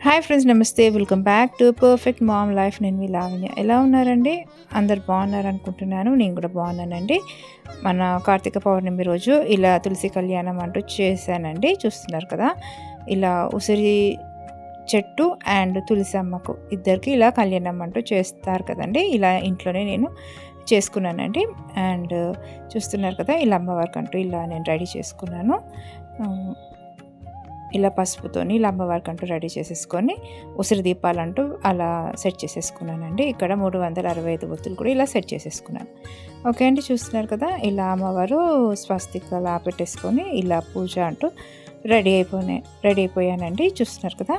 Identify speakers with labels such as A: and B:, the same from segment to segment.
A: Hi friends, నమస్తే. Welcome back to perfect mom life. నేను మీ లావణ్య. ఎలా ఉన్నారండి? అందరు బాగున్నారు అనుకుంటున్నాను. నేను కూడా బాగున్నానండి. మన కార్తీక పౌర్ణమి రోజు ఇలా తులసి కళ్యాణం అంటూ చేశానండి. చూస్తున్నారు కదా, ఇలా ఉసిరి చెట్టు అండ్ తులసి అమ్మకు ఇద్దరికి ఇలా కళ్యాణం అంటూ చేస్తారు కదండి. ఇలా ఇంట్లోనే నేను చేసుకున్నానండి. అండ్ చూస్తున్నారు కదా, ఇలా అమ్మవారికి అంటూ ఇలా నేను రెడీ చేసుకున్నాను. ఇలా పసుపుతోని ఇలా అమ్మవారికి అంటూ రెడీ చేసేసుకొని ఉసిరి దీపాలంటూ అలా సెట్ చేసేసుకున్నానండి. ఇక్కడ 365 ఒత్తులు కూడా ఇలా సెట్ చేసేసుకున్నాను. ఓకే అండి, చూస్తున్నారు కదా, ఇలా అమ్మవారు స్వస్తిక్ అలా పెట్టేసుకొని ఇలా పూజ అంటూ రెడీ అయిపోయానండి. చూస్తున్నారు కదా.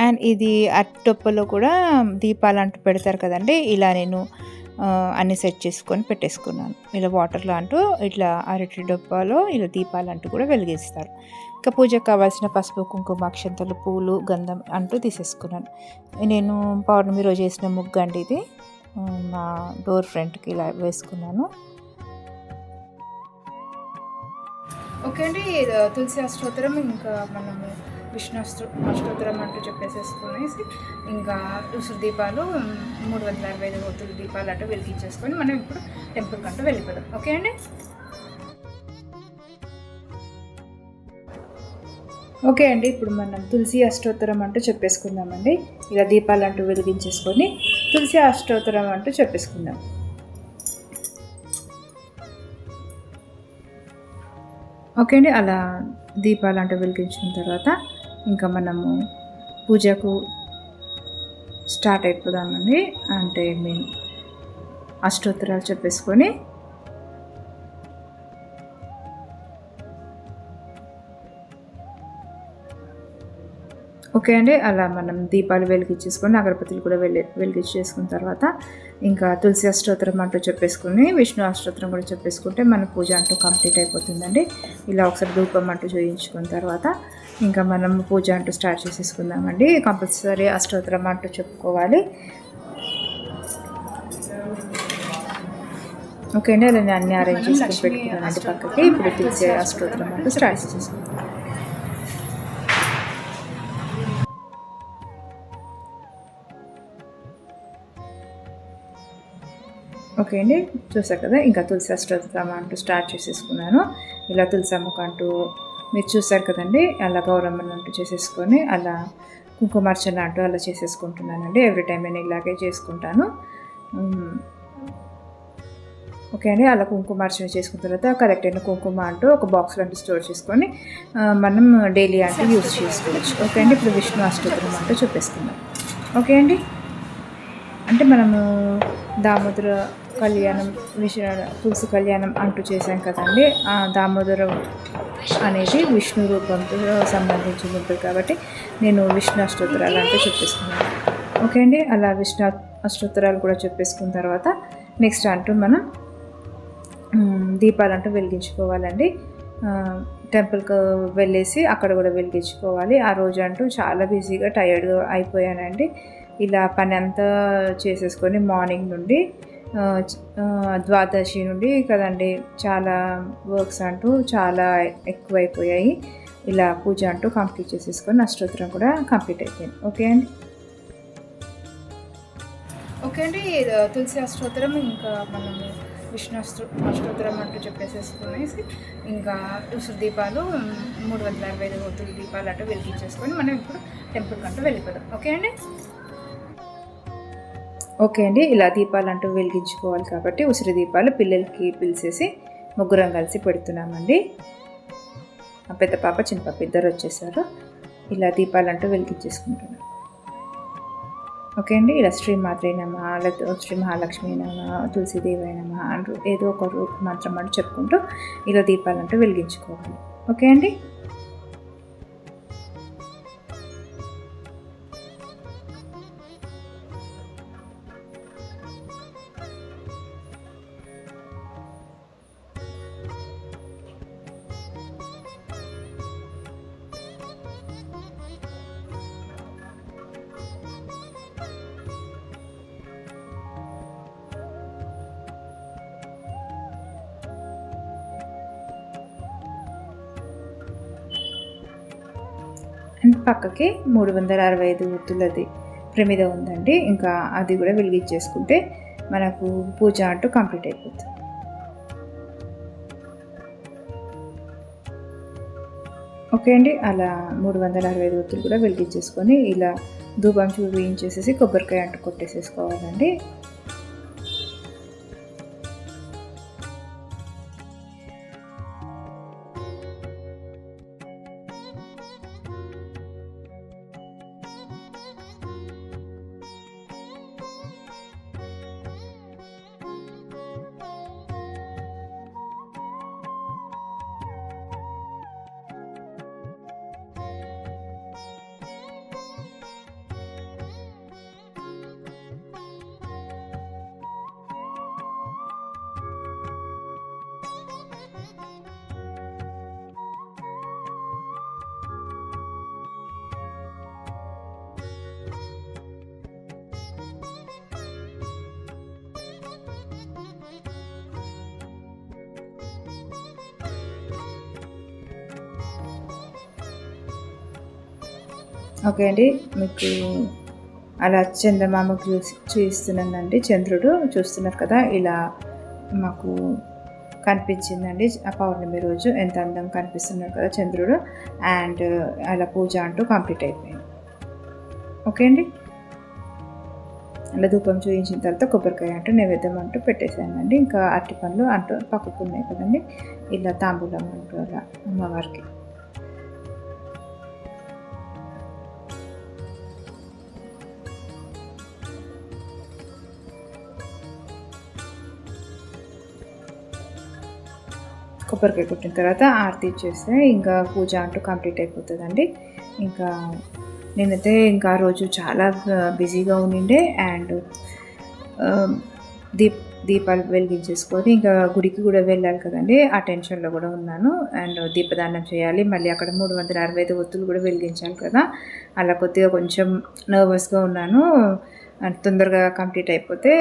A: అండ్ ఇది అట్టొప్పలో కూడా దీపాలంటూ పెడతారు కదండి. ఇలా నేను అన్నీ సెట్ చేసుకొని పెట్టేసుకున్నాను. ఇలా వాటర్లో అంటూ ఇట్లా అరటి డబ్బాలో ఇలా దీపాలంటూ కూడా వెలిగిస్తారు. ఇంకా పూజకు కావాల్సిన పసుపు, కుంకుమ, అక్షంతలు, పూలు, గంధం అంటూ తీసేసుకున్నాను. నేను పౌర్ణమి రోజు వేసిన ముగ్గు అండి ఇది. మా డోర్ ఫ్రంట్కి ఇలా వేసుకున్నాను. ఓకే అండి, తులసి అష్టోత్తరం ఇంకా మనము విష్ణు అష్టోత్తరం అంటూ చెప్పేసేసుకునేసి ఇంకా ఉసిరి దీపాలు 365 ఒత్తుల దీపాలు అంటూ వెలిగించేసుకొని మనం ఇప్పుడు టెంపుల్కి అంటూ వెళ్ళిపోదాం. ఓకే అండి. ఓకే అండి, ఇప్పుడు మనం తులసి అష్టోత్తరం అంటూ చెప్పేసుకుందామండి. ఇలా దీపాలు అంటూ వెలిగించేసుకొని తులసి అష్టోత్తరం అంటూ చెప్పేసుకుందాం. ఓకే అండి, అలా దీపాలు అంటూ వెలిగించిన తర్వాత ఇంకా మనము పూజకు స్టార్ట్ అయిపోదామండి. అంటే మేము అష్టోత్తరాలు చెప్పేసుకొని ఓకే అండి, అలా మనం దీపాలు వెలిగించేసుకొని అగరబత్తులు కూడా వెలిగించేసుకున్న తర్వాత ఇంకా తులసి అష్టోత్తరం అంటూ చెప్పేసుకుని విష్ణు అష్టోత్తరం కూడా చెప్పేసుకుంటే మన పూజ అంటూ కంప్లీట్ అయిపోతుందండి. ఇలా ఒకసారి ధూపం అంటూ చూయించుకున్న తర్వాత ఇంకా మనం పూజ అంటూ స్టార్ట్ చేసేసుకుందామండి. కంపల్సరీ అష్టోత్తరం అంటూ చెప్పుకోవాలి. ఓకే అండి, అలా నేను అన్ని అరేంజ్ చేసుకొని పెట్టుకున్నానండి పక్కకి. ఇప్పుడు తులసి అష్టోత్తరం అంటూ స్టార్ట్ చేసేసుకుందాం. ఓకే అండి, చూసారు కదా, ఇంకా తులసి అష్టోత్తరం అంటూ స్టార్ట్ చేసేసుకున్నాను. ఇలా తులసి అమ్మకు అంటూ మీరు చూసారు కదండి, అలా గౌరమ్మను అంటూ చేసేసుకొని అలా కుంకుమార్చన అంటూ అలా చేసేసుకుంటున్నానండి. ఎవ్రీ టైం నేను ఇలాగే చేసుకుంటాను. ఓకే అండి, అలా కుంకుమార్చన చేసుకున్న తర్వాత కరెక్ట్ అయిన కుంకుమ అంటూ ఒక బాక్స్లో అంటూ స్టోర్ చేసుకొని మనం డైలీ అంటూ యూజ్ చేసుకోవచ్చు. ఓకే అండి, ఇప్పుడు విష్ణు అష్టోత్తరం అంటూ చెప్పేసుకుందాం. ఓకే అండి, అంటే మనము దామోదర కళ్యాణం, తులసి కళ్యాణం అంటూ చేశాం కదండి. ఆ దామోదరం అనేది విష్ణు రూపంతో సంబంధించింది ఉంటుంది కాబట్టి నేను విష్ణు అష్టోత్తరాలు అంటూ చెప్పేసుకున్నాను. ఓకే అండి, అలా విష్ణు అష్టోత్తరాలు కూడా చెప్పేసుకున్న తర్వాత నెక్స్ట్ అంటూ మనం దీపాలు అంటూ వెలిగించుకోవాలండి. టెంపుల్కి వెళ్ళేసి అక్కడ కూడా వెలిగించుకోవాలి. ఆ రోజు అంటూ చాలా బిజీగా టైర్డ్గా అయిపోయానండి. ఇలా పని అంతా చేసేసుకొని మార్నింగ్ నుండి ద్వాదశి నుండి కదండి చాలా వర్క్స్ అంటూ చాలా ఎక్కువైపోయాయి. ఇలా పూజ అంటూ కంప్లీట్ చేసేసుకొని అష్టోత్తరం కూడా కంప్లీట్ అయిపోయింది. ఓకే అండి. ఓకే అండి, తులసి అష్టోత్తరం ఇంకా మనము విష్ణు అష్టోత్తరం అంటూ చెప్పేసేసుకునేసి ఇంకా ఉసిరి దీపాలు 365 ఒత్తుల దీపాలు అంటూ వెలిగించేసుకొని మనం ఇప్పుడు టెంపుల్కి అంటూ వెళ్ళిపోదాం. ఓకే అండి. ఓకే అండి, ఇలా దీపాలు అంటూ వెలిగించుకోవాలి కాబట్టి ఉసిరి దీపాలు పిల్లలకి పిలిచేసి ముగ్గురం కలిసి పెడుతున్నామండి. పెద్ద పాప చిన్న పాప ఇద్దరు వచ్చేసారు. ఇలా దీపాలు అంటూ వెలిగించేసుకుంటున్నాం. ఓకే అండి, ఇలా శ్రీమాత్రే నమః, శ్రీ మహాలక్ష్మి నమః, తులసీదేవి నమః అంటూ ఏదో ఒక మంత్రం అంటూ చెప్పుకుంటూ ఇలా దీపాలు అంటూ వెలిగించుకోవాలి. ఓకే అండి. అండ్ పక్కకి 365 ఒత్తులది ప్రమిద ఉందండి. ఇంకా అది కూడా వెలిగించేసుకుంటే మనకు పూజ అంటూ కంప్లీట్ అయిపోతుంది. ఓకే అండి, అలా 365 ఒత్తులు కూడా వెలిగించేసుకొని ఇలా ధూపం చూపించేసేసి కొబ్బరికాయ అంటూ కొట్టేసేసుకోవాలండి. ఓకే అండి, మీకు అలా చందమామకు చూపిస్తున్నానండి. చంద్రుడు చూస్తున్నారు కదా, ఇలా మాకు కనిపించిందండి ఆ పౌర్ణమి రోజు. ఎంత అందంగా కనిపిస్తున్నారు కదా చంద్రుడు. అండ్ అలా పూజ అంటూ కంప్లీట్ అయిపోయింది. ఓకే అండి, అలా ధూపం చూపించిన తర్వాత కొబ్బరికాయ అంటూ నైవేద్యం అంటూ పెట్టేసానండి. ఇంకా అరటి పండ్లు అంటూ పక్కకు ఉన్నాయి కదండి, ఇలా తాంబూలం అంటూ అలా అమ్మవారికి. కొబ్బరికాయ కొట్టిన తర్వాత ఆరతి ఇచ్చేస్తే ఇంకా పూజ అంటూ కంప్లీట్ అయిపోతుందండి. ఇంకా నేనైతే ఇంకా ఆ రోజు చాలా బిజీగా ఉండిండే. అండ్ దీపాలు వెలిగించేసుకొని ఇంకా గుడికి కూడా వెళ్ళాలి కదండి, ఆ టెన్షన్లో కూడా ఉన్నాను. అండ్ దీపదానం చేయాలి, మళ్ళీ అక్కడ 365 ఒత్తులు కూడా వెలిగించాలి కదా, అలా కొద్దిగా కొంచెం నర్వస్గా ఉన్నాను. తొందరగా కంప్లీట్ అయిపోతే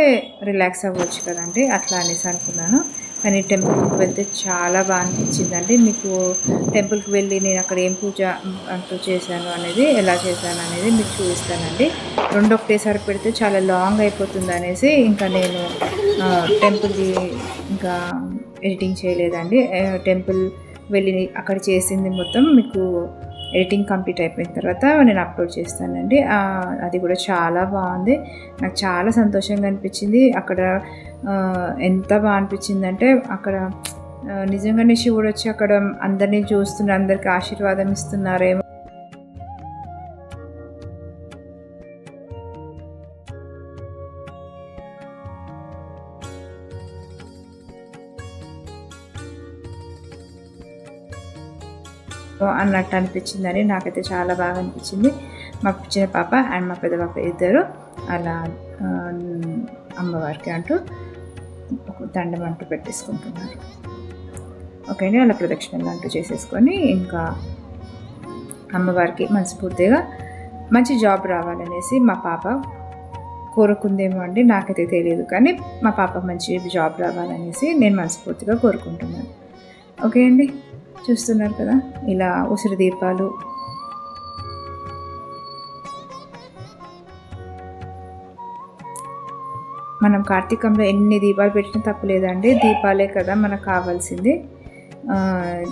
A: రిలాక్స్ అవ్వచ్చు కదండి, అట్లా అనేసి అనుకున్నాను. కానీ టెంపుల్కి వెళ్తే చాలా బాగా అనిపించిందండి. మీకు టెంపుల్కి వెళ్ళి నేను అక్కడ ఏం పూజ అంటూ చేశాను అనేది, ఎలా చేశాను అనేది మీకు చూపిస్తానండి. రెండు ఒకటేసారి పెడితే చాలా లాంగ్ అయిపోతుంది అనేసి ఇంకా నేను టెంపుల్ది ఇంకా ఎడిటింగ్ చేయలేదండి. టెంపుల్ వెళ్ళి అక్కడ చేసింది మొత్తం మీకు ఎడిటింగ్ కంప్లీట్ అయిపోయిన తర్వాత నేను అప్లోడ్ చేస్తానండి. అది కూడా చాలా బాగుంది, నాకు చాలా సంతోషంగా అనిపించింది. అక్కడ ఎంత బాగా అనిపించిందంటే అక్కడ నిజంగానే శివుడు వచ్చి అక్కడ అందరినీ చూస్తున్నారు, అందరికి ఆశీర్వాదం ఇస్తున్నారేమో. అన్నట్టు అనిపించిందని నాకైతే చాలా బాగా అనిపించింది. మా చిన్న పాప అండ్ మా పెద్ద పాప ఇద్దరు అలా అమ్మవారికి అంటూ దండం అంటూ పెట్టేసుకుంటున్నారు. ఓకే అండి, అలా ప్రదక్షిణలు అంటూ చేసేసుకొని ఇంకా అమ్మవారికి మనస్ఫూర్తిగా మంచి జాబ్ రావాలనేసి మా పాప కోరుకుందేమో అండి, నాకైతే తెలియదు. కానీ మా పాప మంచి జాబ్ రావాలనేసి నేను మనస్ఫూర్తిగా కోరుకుంటున్నాను. ఓకే అండి, చూస్తున్నారు కదా ఇలా ఉసిరి దీపాలు మనం కార్తీకంలో ఎన్ని దీపాలు పెట్టినా తప్పులేదండి, దీపాలే కదా మనకు కావాల్సింది.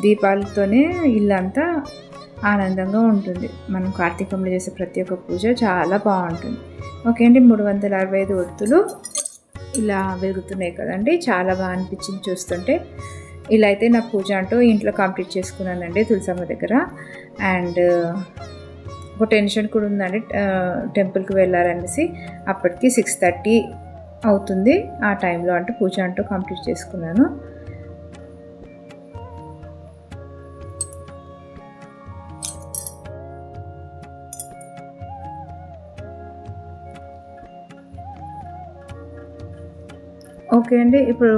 A: దీపాలతోనే ఇల్లంతా ఆనందంగా ఉంటుంది. మనం కార్తీకంలో చేసే ప్రతి ఒక్క పూజ చాలా బాగుంటుంది. ఓకే అండి, 365 ఒత్తులు ఇలా వెలుగుతున్నాయి కదండి, చాలా బాగా అనిపించింది చూస్తుంటే. ఇలా అయితే నా పూజ అంటూ ఇంట్లో కంప్లీట్ చేసుకున్నానండి తులసమ్మ దగ్గర. అండ్ ఒక టెన్షన్ కూడా ఉందండి, టెంపుల్కి వెళ్ళాలనేసి. అప్పటికి 6:30 అవుతుంది. ఆ టైంలో అంటూ పూజ అంటూ కంప్లీట్ చేసుకున్నాను. ఓకే అండి, ఇప్పుడు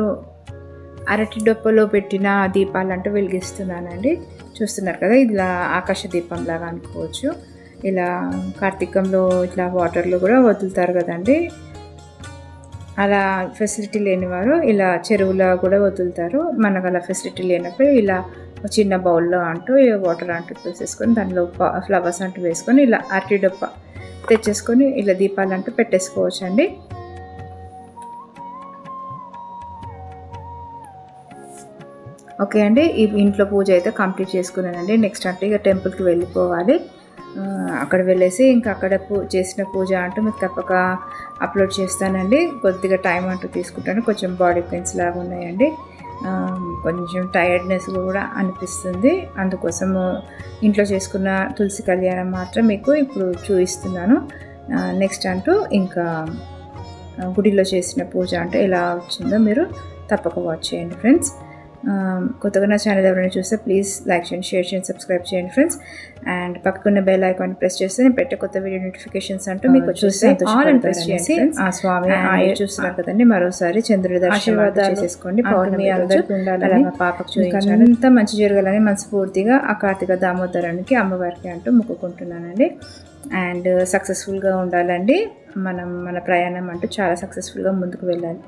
A: అరటి డొప్పలో పెట్టిన దీపాలు అంటూ వెలిగిస్తున్నానండి. చూస్తున్నారు కదా, ఇలా ఆకాశ దీపంలాగా అనుకోవచ్చు. ఇలా కార్తీకంలో ఇట్లా వాటర్లో కూడా వదులుతారు కదండి, అలా ఫెసిలిటీ లేనివారు ఇలా చెరువులో కూడా వదులుతారు. మనకు అలా ఫెసిలిటీ లేనప్పుడు ఇలా చిన్న బౌల్లో అంటూ వాటర్ అంటూ వేసేసుకొని దానిలో ఫ్లవర్స్ అంటూ వేసుకొని ఇలా అరటి డొప్ప తెచ్చేసుకొని ఇలా దీపాలు అంటూ పెట్టేసుకోవచ్చు అండి. ఓకే అండి, ఈ ఇంట్లో పూజ అయితే కంప్లీట్ చేసుకున్నానండి. నెక్స్ట్ అంటే ఇక టెంపుల్కి వెళ్ళిపోవాలి. అక్కడ వెళ్ళేసి ఇంకా అక్కడ చేసిన పూజ అంటూ మీకు తప్పక అప్లోడ్ చేస్తానండి. కొద్దిగా టైం అంటూ తీసుకుంటాను. కొంచెం బాడీ పెయిన్స్ లాగా ఉన్నాయండి, కొంచెం టైర్డ్నెస్ కూడా అనిపిస్తుంది. అందుకోసము ఇంట్లో చేసుకున్న తులసి కళ్యాణం మాత్రం మీకు ఇప్పుడు చూపిస్తున్నాను. నెక్స్ట్ అంటూ ఇంకా గుడిలో చేసిన పూజ అంటే ఎలా వచ్చిందో మీరు తప్పక వాచ్ చేయండి ఫ్రెండ్స్. కొత్తగా నా ఛానల్ ఎవరైనా చూస్తే ప్లీజ్ లైక్ చేయండి, షేర్ చేయండి, సబ్స్క్రైబ్ చేయండి ఫ్రెండ్స్. అండ్ పక్కకున్న బెల్ ఐకాన్ ప్రెస్ చేస్తే నేను పెట్టే కొత్త వీడియో నోటిఫికేషన్స్ అంటూ మీకు చూస్తే ఆ స్వామి చూస్తున్నారు కదండి. మరోసారి చంద్రుడి దర్శనం చేసేసుకోండి. పౌర్ణమి అందరికీ ఉండాలని పాపకు చూపించాను. అంతా మంచి జరగాలని మనస్ఫూర్తిగా ఆ కార్తీక దామోదరానికి అమ్మవారికి అంటూ మొక్కుకుంటున్నానండి. అండ్ సక్సెస్ఫుల్గా ఉండాలండి. మన ప్రయాణం అంటూ చాలా సక్సెస్ఫుల్గా ముందుకు వెళ్ళాలి.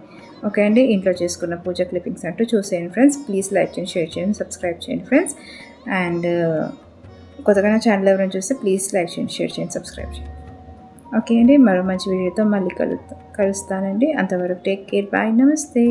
A: ఓకే అండి, ఇంట్లో చేసుకున్న పూజ క్లిప్పింగ్స్ అంటూ చూసేయండి ఫ్రెండ్స్. ప్లీజ్ లైక్ చేయండి, షేర్ చేయండి, సబ్స్క్రైబ్ చేయండి ఫ్రెండ్స్. అండ్ కొత్తగా నా ఛానల్ ఎవరైనా చూస్తే ప్లీజ్ లైక్ చేయండి, షేర్ చేయండి, సబ్స్క్రైబ్ చేయండి. ఓకే అండి, మరో మంచి వీడియోతో మళ్ళీ కలుస్తానండి. అంతవరకు టేక్ కేర్, బాయ్, నమస్తే.